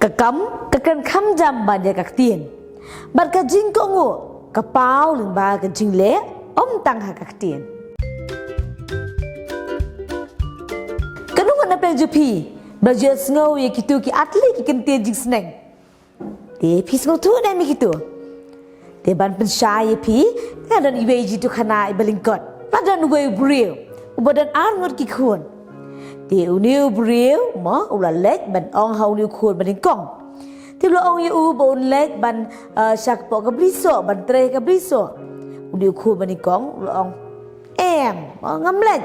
Kakam kakan kham jam ban ya kak tien ban ka jing ko ngo ka pau leng ba ka jing le tang ha kak tien kanu na pe jupi ba je sngo ye kitu ki atli ki ken tie jing sneng te pi sngo tu na mi kitu te ban pen sha ye pi ka dan iwe ji tu khana i balingkot pa dan we bril ubadan an ngot ki khun te uniu bril mo ula lek ban ong hau niu khun ban kong te lo ong yu bon lek ban sak po ka bliso ban tre ka bliso uniu khun ban kong lo ong em ngam lek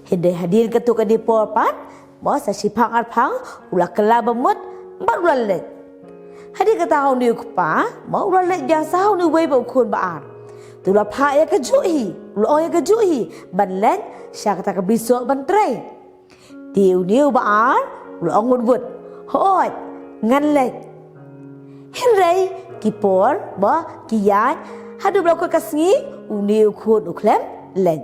hede hadir ka tu ka di por pat mo sa si phang ar phang ula kala bamut ba ula lek hadir ka ta hau niu pa mo ula lek ja sa hau niu we bo khun ba ar tu la pha ya ka ju hi lo ong ya ka ju hi ban lek sak ta ka bliso ban tre Tiều niu ba ar lo ngun vut hoi ngan lek henrei ki por ba ki yai hadu blo ko kasngi u niu khun u klem len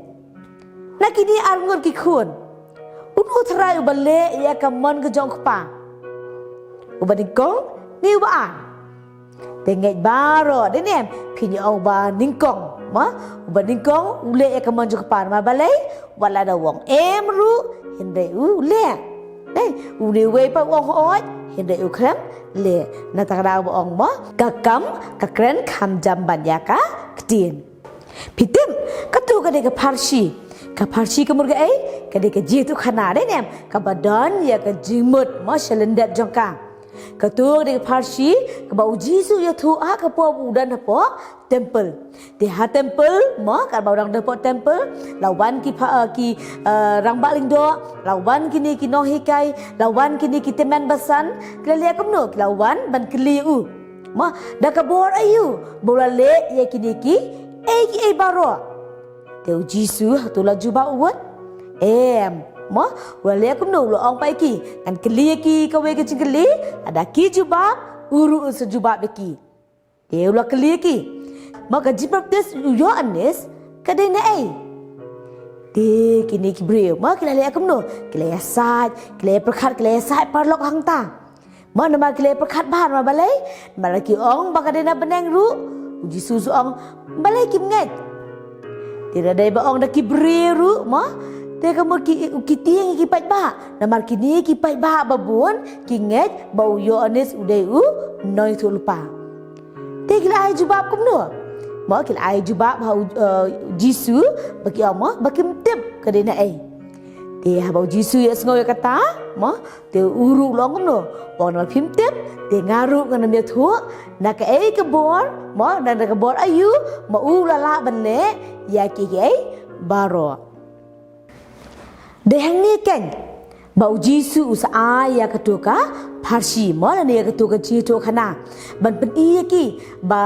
nakini ar ngun ki khun unu thrai u balle ya kamon ka jong pa u bading kong niu ba ar te ngai ba ro de nem phi ong ba ning kong ma u bading kong u le ya kamon jong pa ma balai wala da wong em ru Hindai le, uli we pa wong oi, hindai krem le, natakaraw ong mo, kakam kakren kham jam banyaka ktien. Pitim katu kade ka parsi ka murga ai, kade ka jitu khana de nem, ka badan ya ka jimut mo selendat jongka. Katu kade ka parsi ka ba ujisu ya thu a ka po udan po temple. Di ha temple mo ka ba orang depo temple lawan ki rang baling do lawan kini ki no hikai lawan kini ki teman basan klelia kumno lawan ban kliu mo da ka bor ayu bola le ye kini ki e baro teu jisu tu la juba uwat mo wala kumno lo ong pai ki kan klia ki ka we ki kli ada ki juba uru se juba beki teu la klia ki maka jibaptes yo anes kadai na ai te kini ki breu ma kila le akamno kila ya saj kila ya saj parlok hangta ma nama kila perkhat ban ma balai mala ki ong bakade na beneng ru uji susu ong balai ki nget tira dai ba ong da ki breu ma te kamu ki tiang ki pai ba nama kini ki pai ba babun ki nget bau yo anes udai noi tu lupa te kila ai jubab kumno mo kil ai juba bau jisu bagi amo bagi tip kadena ai te ha bau jisu ya sngo ya kata mo te uru long no bon ma phim tip te ngaru ngana me thu na ka ai ka bor mo na ka bor ayu mo u la ban le ya ki ai baro de hang ni ken bau jisu usa ya ka to ka parsi mo na ne ka to ka chi to khana ban pen i ki ba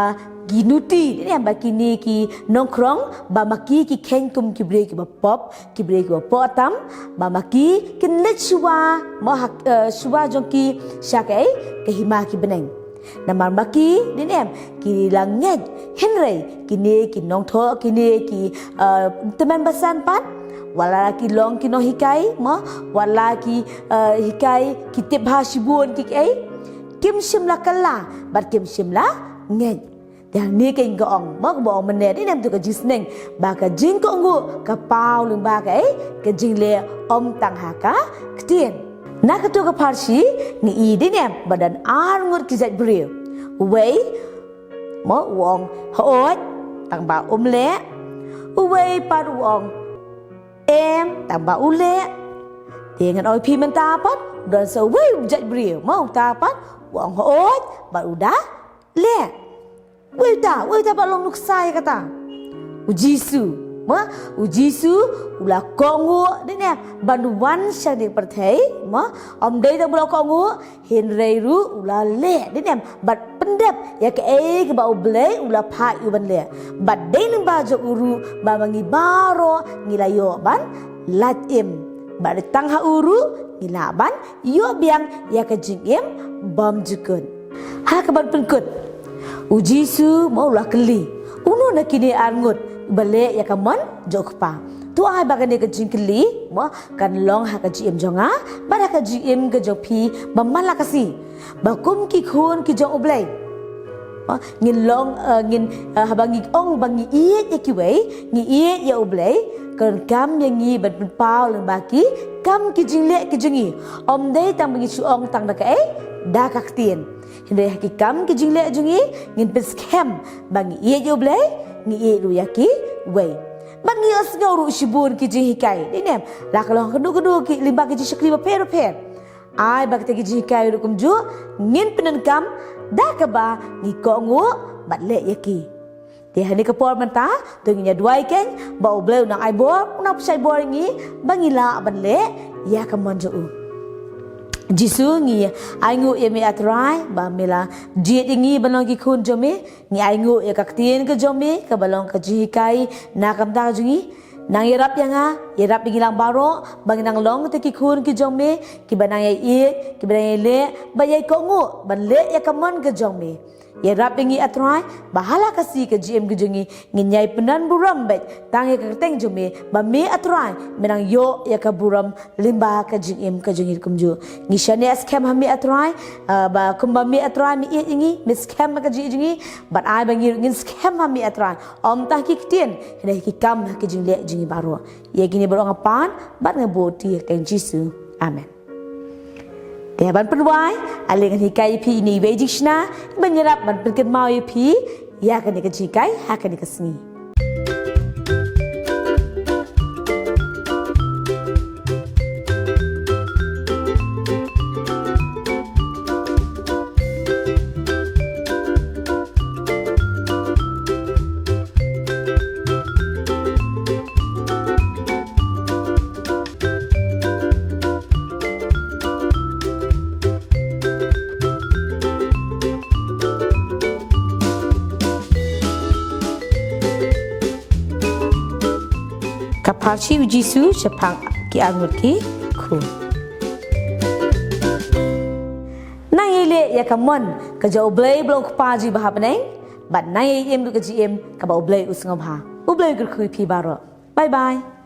ginuti ni ba kini ki nongkrong ba maki ki kengkum ki break ba pop ki break ba potam ba maki kin lechwa mo suwa jongki sakai ke hima ki beneng namar maki ni nem ki langet henrei kini ki nongtho kini ki teman basan pat wala ki long ki no hikai mo wala ki hikai ki tip ha shibun ki ai kim shimla kala bat kim shimla nget yang ni ke ingong mak bo menet ni nam tu ka jisneng ba ka jing ko ngu ka pau lung ba ka ka jing le tang ha ka ktien na ka tu ka parsi ni i di nem badan ar ngut ki zat bril wei mo wong hoot tang ba le wei par wong tang ba ule dengan oi pi men ta pat dan so wei zat bril mo ta pat wong hoot ba udah le Wita balong nuksai kata. Ujisu, ma ujisu ula kongu dene banduan syadi perthai ma om dei ta bula kongu hinreiru ula le dene bat pendep ya ke ke bau ble ula pha yu ban le bat dei ning ba jo uru ba mangi baro ngilayo ban lat im ba tang ha uru ngila ban yo biang ya ke jingim bom jukun ha ke ban penkut ujisu mau la keli uno na kini arngut bale ya kaman jokpa tu ai bagane ka jingkli mo kan long ha ka GM jonga ba ka GM ka jopi mamala kasi bakum ki khun ki jong oblay ngin long ngin habangi ong bangi iet ya ki wei ngi iet ya oblay kan kam yang ngi ban pau lang baki kam ki jingle ki jingi om dei tang bangi chu ong tang da ka da ka tien hinde ki kam ki jingle jungi ngin pes kem bangi iet ya oblay ngi iet lu ya ki wei bangi as ngau shibun ki jing hikai dinem la kalong kedu ki limba ki shikli ba per ai bak te ki jing hikai rukum ju ngin penan kam da ka ba ngi ko ngu bat le ya ki dia hani ka por manta tu ngi duai ken ba obleu nang ai bo na psai bo ngi bangi la ban le ya ka mon ju jisu ngi ai ngu ye me atrai ba mela diet ngi balong ki khun jome ngi ai ngu ye ka tien ka jome ka balong ka ji kai na kam da jungi nang yerap yanga yerap ngi lang baro bang nang long te ki khun ki jome ki banang ye ki banang le ba ye ko ngu ban le ya ka mon ka jome ye rap ngi atrai bahala kasi ke GM gujungi nginyai penan buram bet tangi ka teng jume ba me atrai menang yo ya ka buram limba ka GM ka jungi kumju ngi shane scam ha me atrai ba kumba me atrai mi ngi me scam ka jungi but ai ba ngi ngin scam ha me atrai om ta ki kitien hene ki kam ki jungi jungi baro ye gini baro ngapan bat ngaboti ka jisu amen dia ban penwai aling hikai pi ni wejishna menyerap ban penken mau pi ya kan ni kejikai ha kan ni kesni Kaparchi ujisu Jepang ki angut ki ku. Na yele ya kamon ka jau blay blong paji bahap neng, but na yem du ka GM ka ba blay usngom ha. Ublay gur kui pi baro. Bye bye.